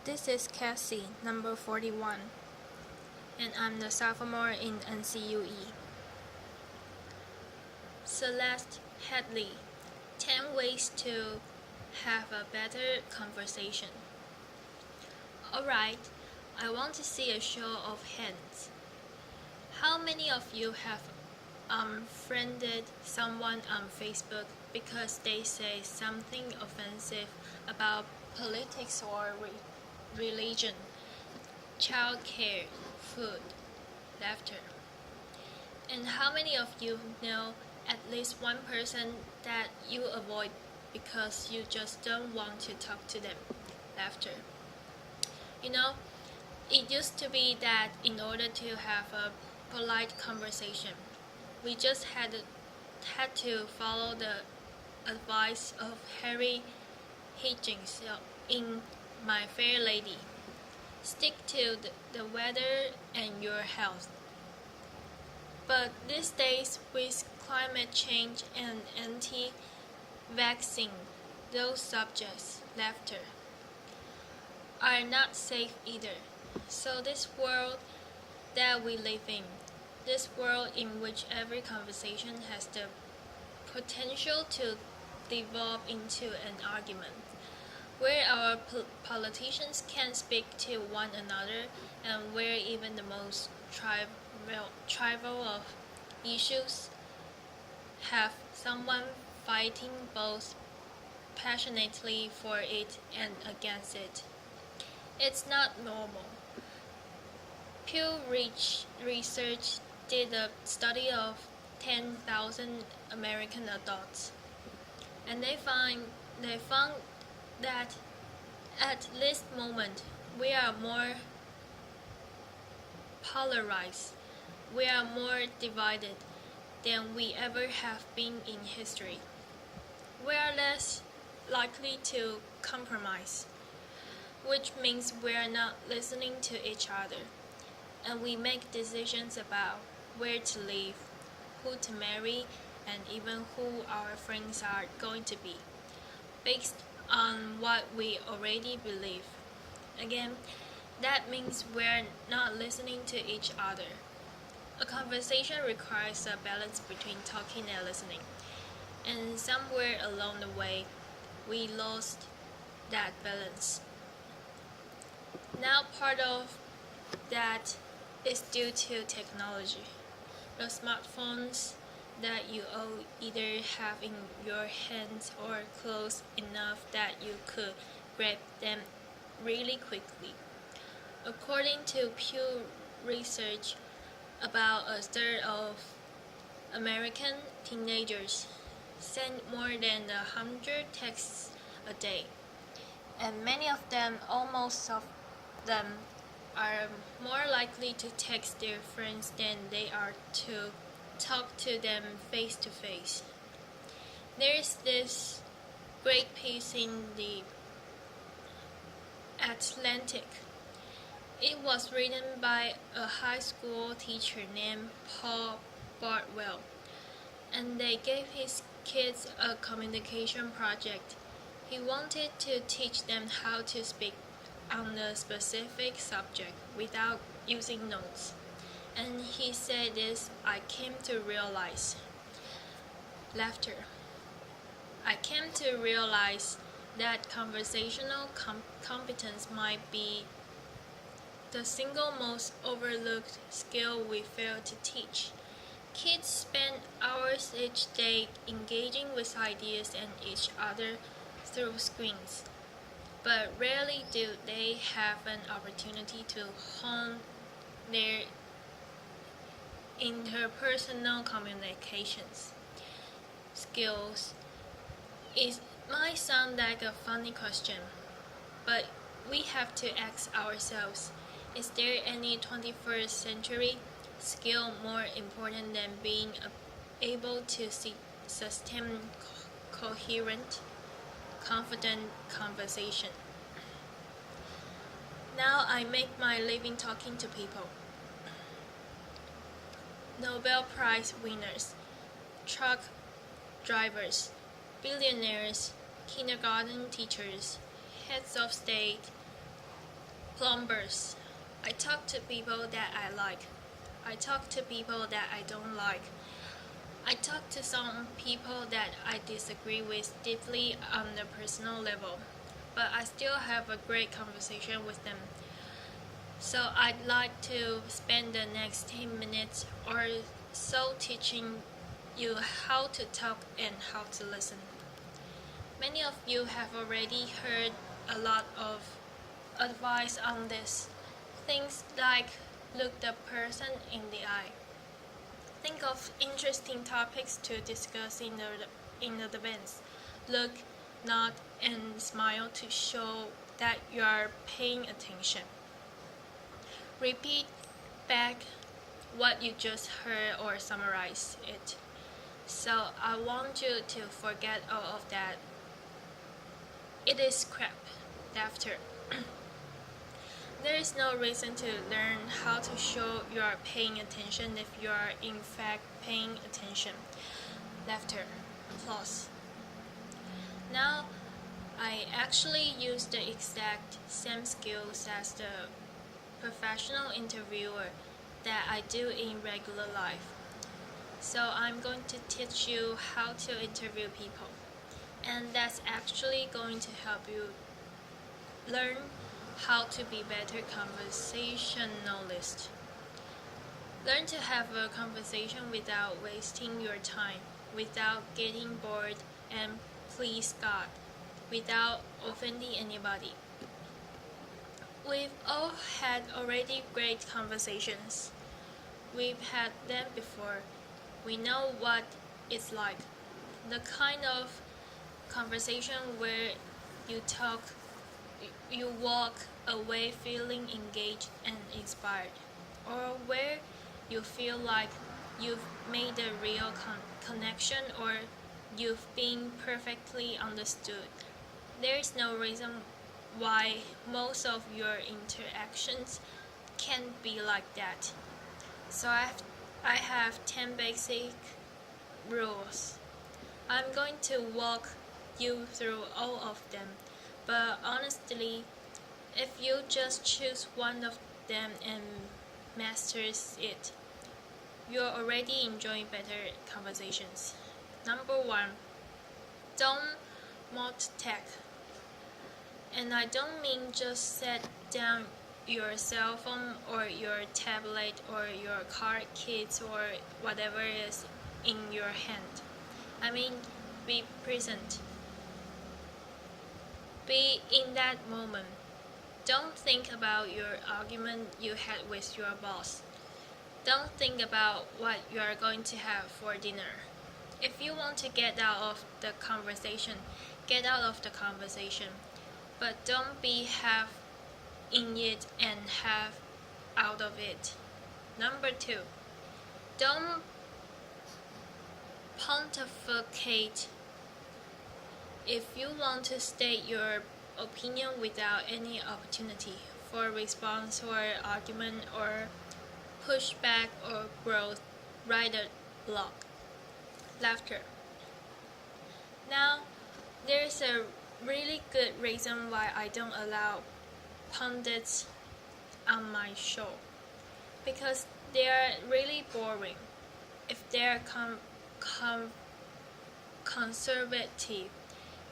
This is Cassie, number 41, and I'm the sophomore in NCUE. Celeste, Headlee, 10 ways to have a better conversation. Alright, I want to see a show of hands. How many of you have unfriended someone on Facebook because they say something offensive about politics or religion, childcare, food, laughter? And how many of you know at least one person that you avoid because you just don't want to talk to them? Laughter. You know, it used to be that in order to have a polite conversation, we just had to follow the advice of Harry Hitchings in My Fair Lady. Stick to the weather and your health. But these days, with climate change and anti-vaccine, those subjects, laughter, are not safe either. So this world that we live in, this world in which every conversation has the potential to develop into an argument, where our politicians can speak to one another, and where even the most trivial of issues have someone fighting both passionately for it and against it. It's not normal. Pew Research did a study of 10,000 American adults, and they found that at this moment we are more polarized, we are more divided than we ever have been in history. We are less likely to compromise, which means we are not listening to each other, and we make decisions about where to live, who to marry, and even who our friends are going to be, based on what we already believe. Again, that means we're not listening to each other. A conversation requires a balance between talking and listening, and somewhere along the way, we lost that balance. Now part of that is due to technology. The smartphones that you all either have in your hands or close enough that you could grab them really quickly. According to Pew Research, about a third of American teenagers send more than 100 texts a day, and many of them, almost of them, are more likely to text their friends than they are to talk to them face to face. There is this great piece in the Atlantic. It was written by a high school teacher named Paul Bartwell, and they gave his kids a communication project. He wanted to teach them how to speak on a specific subject without using notes. And he said this: I came to realize, laughter. I came to realize that conversational competence might be the single most overlooked skill we fail to teach. Kids spend hours each day engaging with ideas and each other through screens, but rarely do they have an opportunity to hone their interpersonal communications skills. It might sound like a funny question, but we have to ask ourselves, is there any 21st century skill more important than being able to sustain coherent, confident conversation? Now I make my living talking to people. Nobel Prize winners, truck drivers, billionaires, kindergarten teachers, heads of state, Plumbers. I talk to people that I like. I talk to people that I don't like. I talk to some people that I disagree with deeply on the personal level, but I still have a great conversation with them. So I'd like to spend the next 10 minutes or so teaching you how to talk and how to listen. Many of you have already heard a lot of advice on this. Things like look the person in the eye. Think of interesting topics to discuss in advance. Look, nod, and smile to show that you are paying attention. Repeat back what you just heard or summarize it. So I want you to forget all of that. It is crap. Laughter. There is no reason to learn how to show you are paying attention if you are in fact paying attention. Laughter. Applause. Now, I actually use the exact same skills as the professional interviewer that I do in regular life. So I'm going to teach you how to interview people. And that's actually going to help you learn how to be better conversationalist. Learn to have a conversation without wasting your time, without getting bored, and please God, without offending anybody. We've all had already great conversations. We've had them before. We know what it's like. The kind of conversation where you walk away feeling engaged and inspired, or where you feel like you've made a real connection or you've been perfectly understood. There is no reason why most of your interactions can't be like that. So I have 10 basic rules. I'm going to walk you through all of them, but honestly, if you just choose one of them and masters it, you're already enjoying better conversations. Number 1, don't multitask. And I don't mean just set down your cell phone or your tablet or your car keys or whatever is in your hand. I mean, be present. Be in that moment. Don't think about your argument you had with your boss. Don't think about what you are going to have for dinner. If you want to get out of the conversation, get out of the conversation. But don't be half in it and half out of it. Number 2, don't pontificate. If you want to state your opinion without any opportunity for response or argument or pushback or growth, write a blog. Laughter. Now, there's a really good reason why I don't allow pundits on my show, because they are really boring. If they're conservative,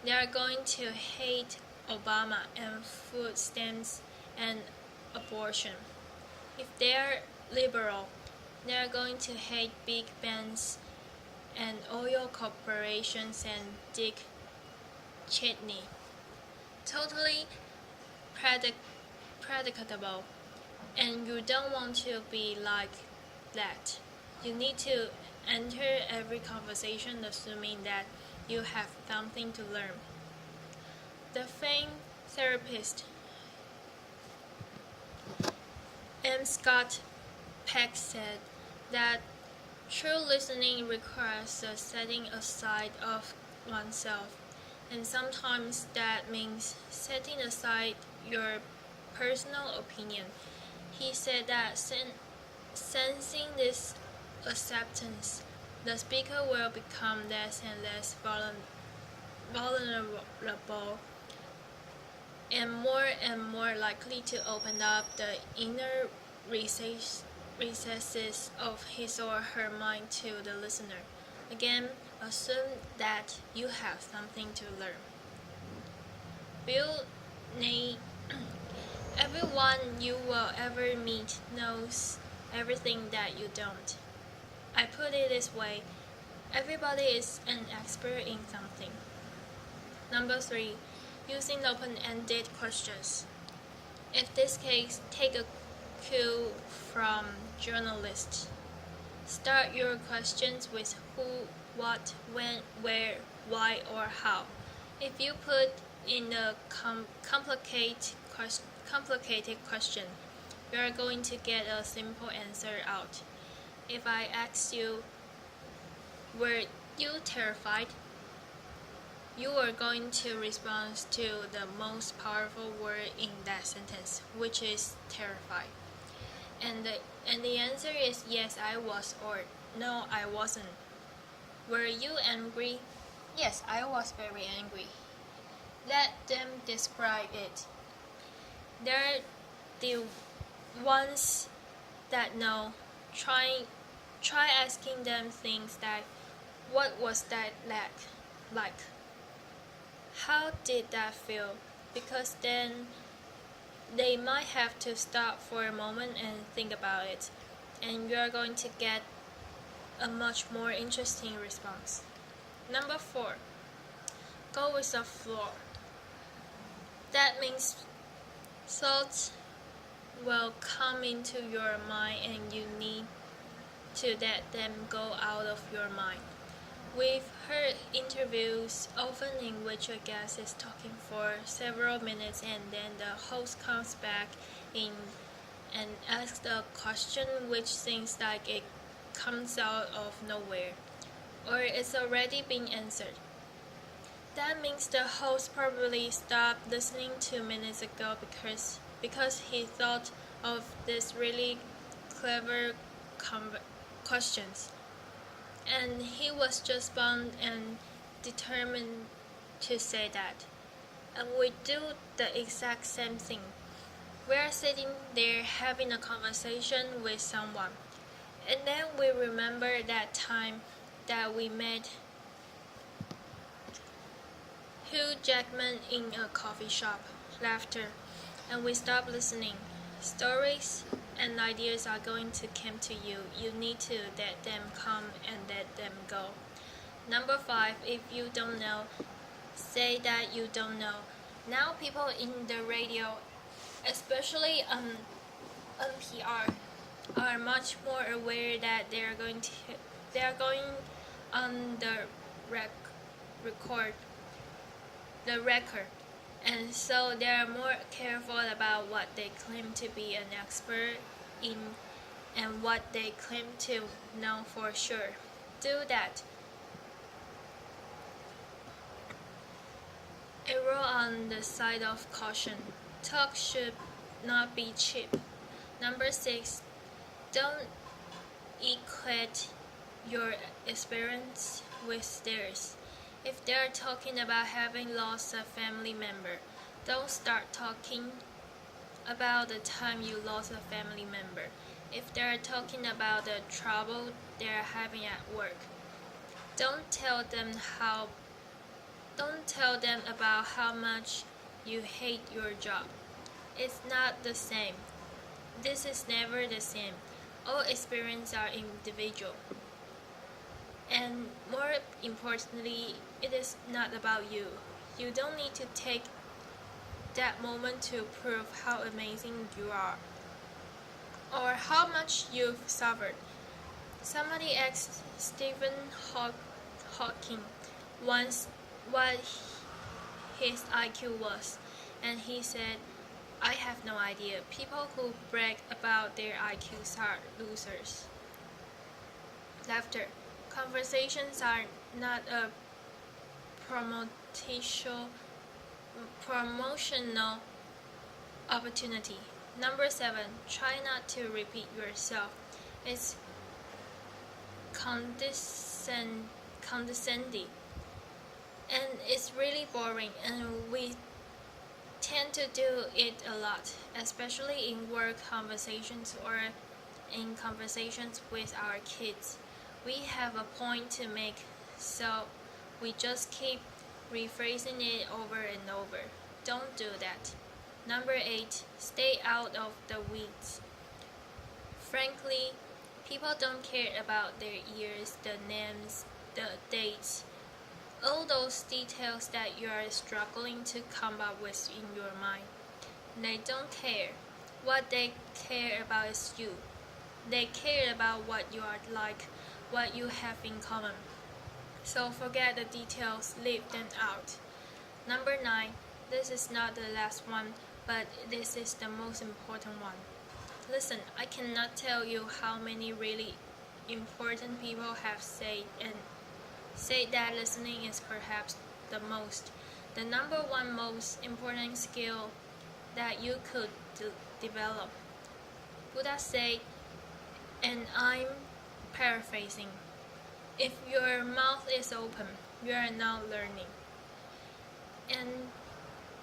they are going to hate Obama and food stamps and abortion. If they are liberal, they are going to hate big banks and oil corporations and Dick Cheney. Totally predictable, and you don't want to be like that. You need to enter every conversation assuming that you have something to learn. The famed therapist M. Scott Peck said that true listening requires a setting aside of oneself, and sometimes that means setting aside your personal opinion. He said that sensing this acceptance, the speaker will become less and less vulnerable and more likely to open up the inner recesses of his or her mind to the listener. Again, assume that you have something to learn. Bill Nye, everyone you will ever meet knows everything that you don't. I put it this way, everybody is an expert in something. Number 3, using open-ended questions. In this case, take a cue from journalists. Start your questions with who, what, when, where, why, or how. If you put in a complicated question, you are going to get a simple answer out. If I ask you, were you terrified? You are going to respond to the most powerful word in that sentence, which is terrified. And the answer is yes, I was, or no, I wasn't. Were you angry? Yes, I was very angry. Let them describe it. They're the ones that know. Try asking them things like, what was that like? How did that feel? Because then they might have to stop for a moment and think about it, and you are going to get a much more interesting response. Number 4, go with the flow. That means thoughts will come into your mind and you need to let them go out of your mind. We've heard interviews often in which a guest is talking for several minutes and then the host comes back in and asks a question which seems like it comes out of nowhere, or it's already been answered. That means the host probably stopped listening 2 minutes ago because he thought of these really clever questions. And he was just bound and determined to say that. And we do the exact same thing. We are sitting there having a conversation with someone, and then we remember that time that we met Hugh Jackman in a coffee shop, laughter, and we stop listening. Stories and ideas are going to come to you. You need to let them come and let them go. Number 5, if you don't know, say that you don't know. Now people in the radio, especially NPR, are much more aware that they are going on the record, and so they are more careful about what they claim to be an expert in and what they claim to know for sure. Do that. Err on the side of caution. Talk should not be cheap. Number 6, don't equate your experience with theirs. If they're talking about having lost a family member, don't start talking about the time you lost a family member. If they're talking about the trouble they're having at work, don't tell them about how much you hate your job. It's not the same. This is never the same. All experiences are individual. And more importantly, it is not about you. You don't need to take that moment to prove how amazing you are or how much you've suffered. Somebody asked Stephen Hawking once what his IQ was, and he said, I have no idea. People who brag about their IQs are losers. Laughter. Conversations are not a promotional opportunity. Number 7, try not to repeat yourself. It's condescending, and it's really boring, and we tend to do it a lot, especially in work conversations or in conversations with our kids. We have a point to make, so we just keep rephrasing it over and over. Don't do that. Number 8, stay out of the weeds. Frankly, people don't care about their years, the names, the dates, all those details that you are struggling to come up with in your mind. They don't care. What they care about is you. They care about what you are like, what you have in common. So forget the details, leave them out. Number 9, this is not the last one, but this is the most important one. Listen, I cannot tell you how many really important people have said that listening is perhaps the number one most important skill that you could develop. Buddha said, and I'm paraphrasing, if your mouth is open, you are not learning. And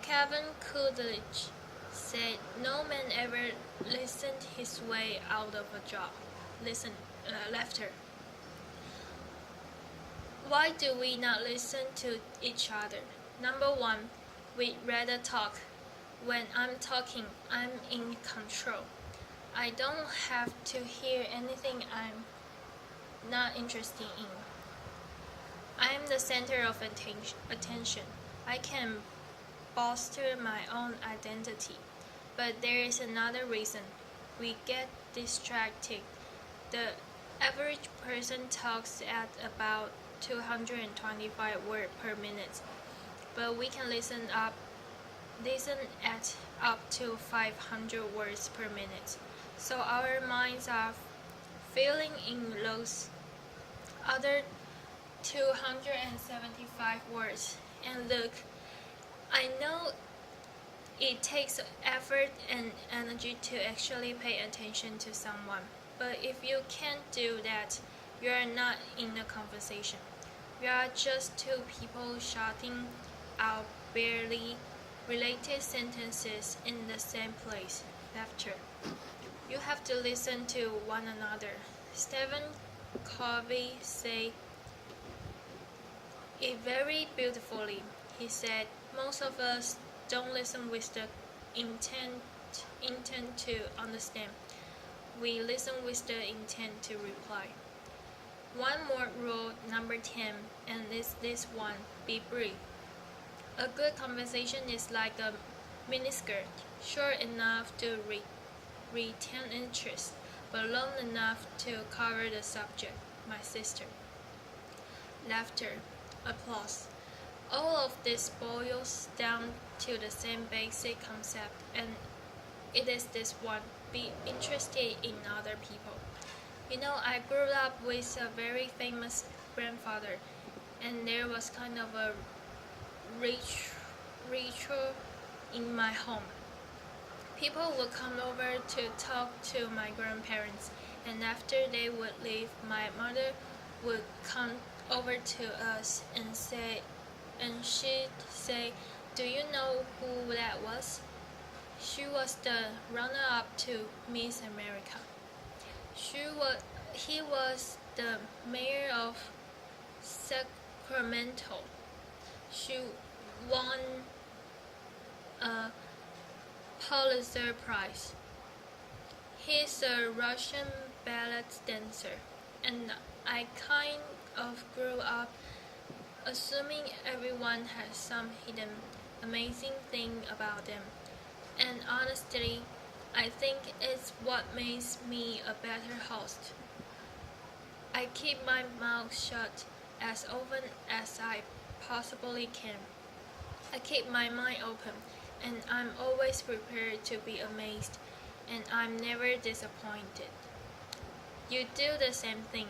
Kevin Coolidge said, no man ever listened his way out of a job. Laughter. Why do we not listen to each other? Number 1, we'd rather talk. When I'm talking, I'm in control. I don't have to hear anything I'm not interested in. I am the center of attention. I can bolster my own identity. But there is another reason. We get distracted. The average person talks at about 225 words per minute, but we can listen at up to 500 words per minute. So our minds are filling in those other 275 words. And look, I know it takes effort and energy to actually pay attention to someone, but if you can't do that, you are not in a conversation. You are just two people shouting out barely related sentences in the same place. Laughter. You have to listen to one another. Stephen Covey said it very beautifully. He said, most of us don't listen with the intent to understand. We listen with the intent to reply. One more rule, number 10, and this one, be brief. A good conversation is like a miniskirt, short enough to retain interest, but long enough to cover the subject, my sister. Laughter, applause. All of this boils down to the same basic concept, and it is this one, be interested in other people. You know, I grew up with a very famous grandfather, and there was kind of a ritual in my home. People would come over to talk to my grandparents, and after they would leave, my mother would come over to us and she'd say, do you know who that was? She was the runner-up to Miss America. He was the mayor of Sacramento. She won a Pulitzer Prize. He's a Russian ballet dancer, and I kind of grew up assuming everyone has some hidden amazing thing about them. And honestly, I think it's what makes me a better host. I keep my mouth shut as often as I possibly can. I keep my mind open, and I'm always prepared to be amazed, and I'm never disappointed. You do the same thing.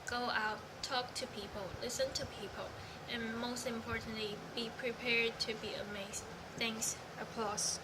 Go out, talk to people, listen to people, and most importantly, be prepared to be amazed. Thanks. Applause.